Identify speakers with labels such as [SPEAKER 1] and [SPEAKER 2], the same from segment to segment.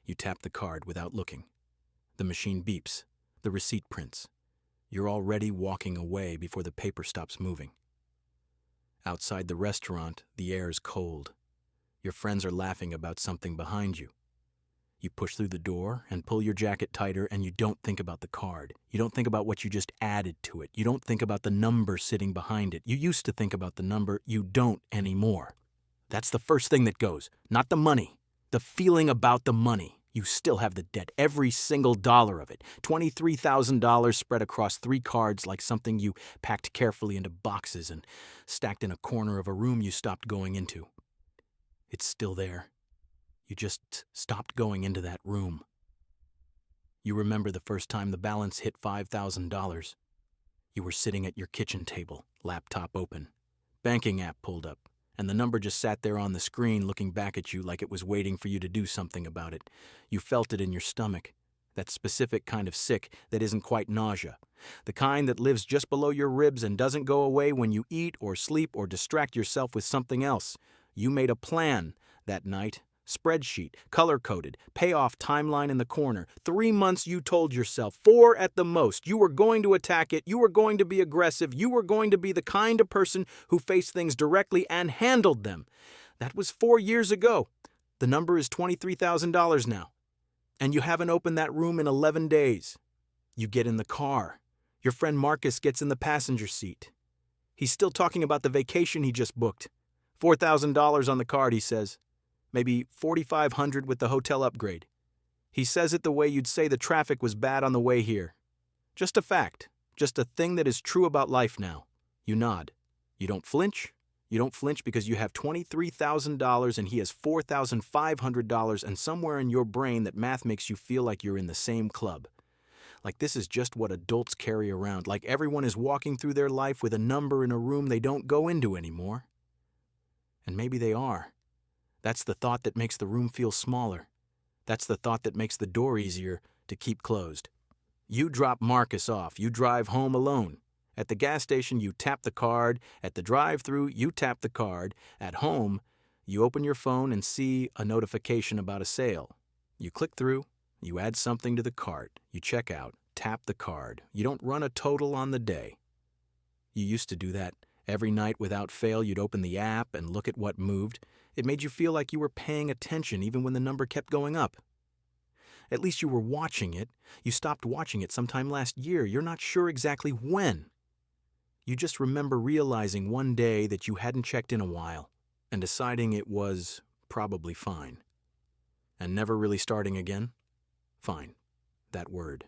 [SPEAKER 1] You tap the card without looking. The machine beeps. The receipt prints. You're already walking away before the paper stops moving. Outside the restaurant, the air is cold. Your friends are laughing about something behind you. You push through the door and pull your jacket tighter, and you don't think about the card. You don't think about what you just added to it. You don't think about the number sitting behind it. You used to think about the number. You don't anymore. That's the first thing that goes, not the money. The feeling about the money. You still have the debt, every single dollar of it. $23,000 spread across 3 cards like something you packed carefully into boxes and stacked in a corner of a room you stopped going into. It's still there. You just stopped going into that room. You remember the first time the balance hit $5,000. You were sitting at your kitchen table, laptop open. Banking app pulled up, and the number just sat there on the screen looking back at you like it was waiting for you to do something about it. You felt it in your stomach, that specific kind of sick that isn't quite nausea, the kind that lives just below your ribs and doesn't go away when you eat or sleep or distract yourself with something else. You made a plan that night. Spreadsheet, color-coded, payoff timeline in the corner. 3 months you told yourself, 4 at the most. You were going to attack it. You were going to be aggressive. You were going to be the kind of person who faced things directly and handled them. That was 4 years ago. The number is $23,000 now. And you haven't opened that room in 11 days. You get in the car. Your friend Marcus gets in the passenger seat. He's still talking about the vacation he just booked. $4,000 on the card, he says. Maybe $4,500 with the hotel upgrade. He says it the way you'd say the traffic was bad on the way here. Just a fact. Just a thing that is true about life now. You nod. You don't flinch. You don't flinch because you have $23,000 and he has $4,500, and somewhere in your brain that math makes you feel like you're in the same club. Like this is just what adults carry around. Like everyone is walking through their life with a number in a room they don't go into anymore. And maybe they are. That's the thought that makes the room feel smaller. That's the thought that makes the door easier to keep closed. You drop Marcus off. You drive home alone. At the gas station, you tap the card. At the drive-thru, you tap the card. At home, you open your phone and see a notification about a sale. You click through. You add something to the cart. You check out. Tap the card. You don't run a total on the day. You used to do that. Every night without fail, you'd open the app and look at what moved. It made you feel like you were paying attention even when the number kept going up. At least you were watching it. You stopped watching it sometime last year. You're not sure exactly when. You just remember realizing one day that you hadn't checked in a while and deciding it was probably fine. And never really starting again? Fine. That word.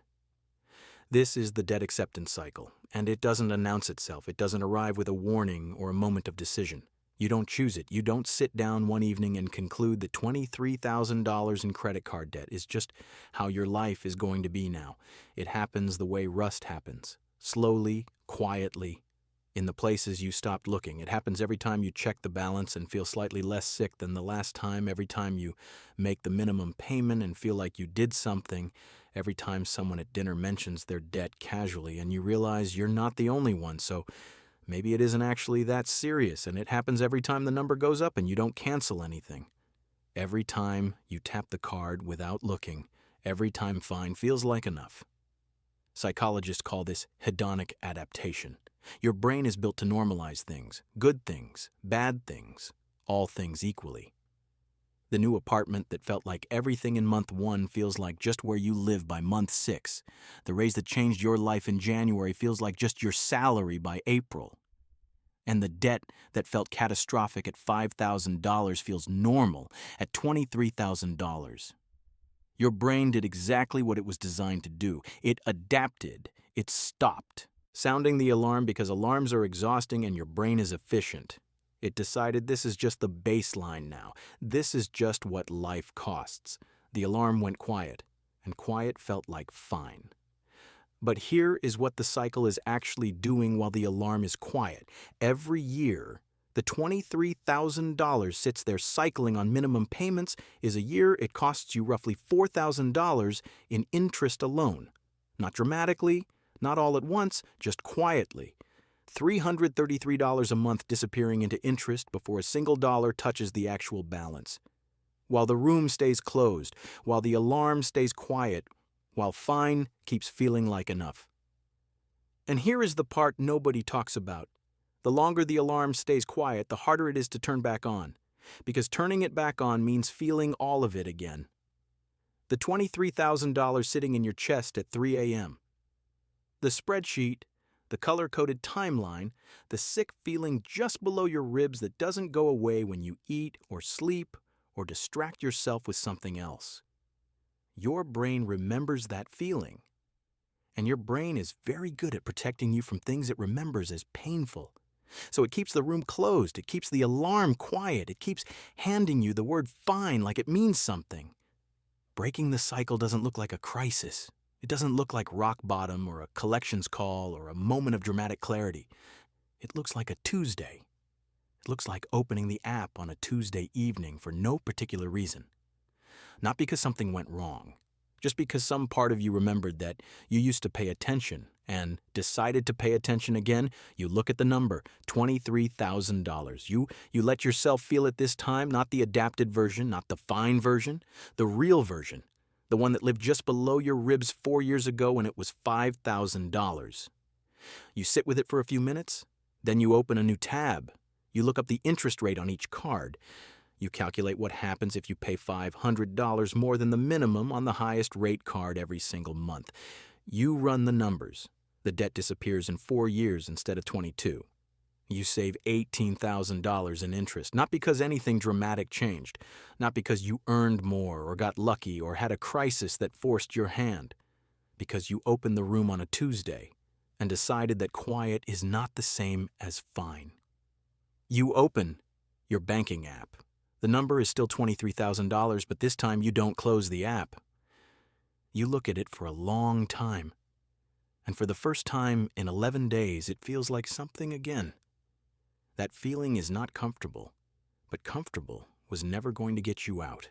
[SPEAKER 1] This is the debt acceptance cycle, and it doesn't announce itself. It doesn't arrive with a warning or a moment of decision. You don't choose it. You don't sit down one evening and conclude that $23,000 in credit card debt is just how your life is going to be now. It happens the way rust happens, slowly, quietly, in the places you stopped looking. It happens every time you check the balance and feel slightly less sick than the last time, every time you make the minimum payment and feel like you did something, every time someone at dinner mentions their debt casually and you realize you're not the only one, so maybe it isn't actually that serious, and it happens every time the number goes up and you don't cancel anything. Every time you tap the card without looking, every time fine feels like enough. Psychologists call this hedonic adaptation. Your brain is built to normalize things, good things, bad things, all things equally. The new apartment that felt like everything in month 1 feels like just where you live by month 6. The raise that changed your life in January feels like just your salary by April. And the debt that felt catastrophic at $5,000 feels normal at $23,000. Your brain did exactly what it was designed to do. It adapted. It stopped, sounding the alarm because alarms are exhausting and your brain is efficient. It decided this is just the baseline now. This is just what life costs. The alarm went quiet, and quiet felt like fine. But here is what the cycle is actually doing while the alarm is quiet. Every year, the $23,000 sits there cycling on minimum payments. Is a year it costs you roughly $4,000 in interest alone. Not dramatically, not all at once, just quietly. $333 a month disappearing into interest before a single dollar touches the actual balance. while the room stays closed, while the alarm stays quiet, while fine keeps feeling like enough. And here is the part nobody talks about. The longer the alarm stays quiet, the harder it is to turn back on, because turning it back on means feeling all of it again. The $23,000 sitting in your chest at 3 a.m. The spreadsheet, the color-coded timeline, the sick feeling just below your ribs that doesn't go away when you eat or sleep or distract yourself with something else. Your brain remembers that feeling. And your brain is very good at protecting you from things it remembers as painful. So it keeps the room closed, it keeps the alarm quiet, it keeps handing you the word fine like it means something. Breaking the cycle doesn't look like a crisis. It doesn't look like rock bottom or a collections call or a moment of dramatic clarity. It looks like a Tuesday. It looks like opening the app on a Tuesday evening for no particular reason. Not because something went wrong. Just because some part of you remembered that you used to pay attention and decided to pay attention again, you look at the number, $23,000. You let yourself feel it this time, not the adapted version, not the fine version, the real version, the one that lived just below your ribs 4 years ago when it was $5,000. You sit with it for a few minutes, then you open a new tab. You look up the interest rate on each card. You calculate what happens if you pay $500 more than the minimum on the highest rate card every single month. You run the numbers. The debt disappears in 4 years instead of 22. You save $18,000 in interest, not because anything dramatic changed, not because you earned more or got lucky or had a crisis that forced your hand, because you opened the room on a Tuesday and decided that quiet is not the same as fine. You open your banking app. The number is still $23,000, but this time you don't close the app. You look at it for a long time, and for the first time in 11 days, it feels like something again. That feeling is not comfortable, but comfortable was never going to get you out.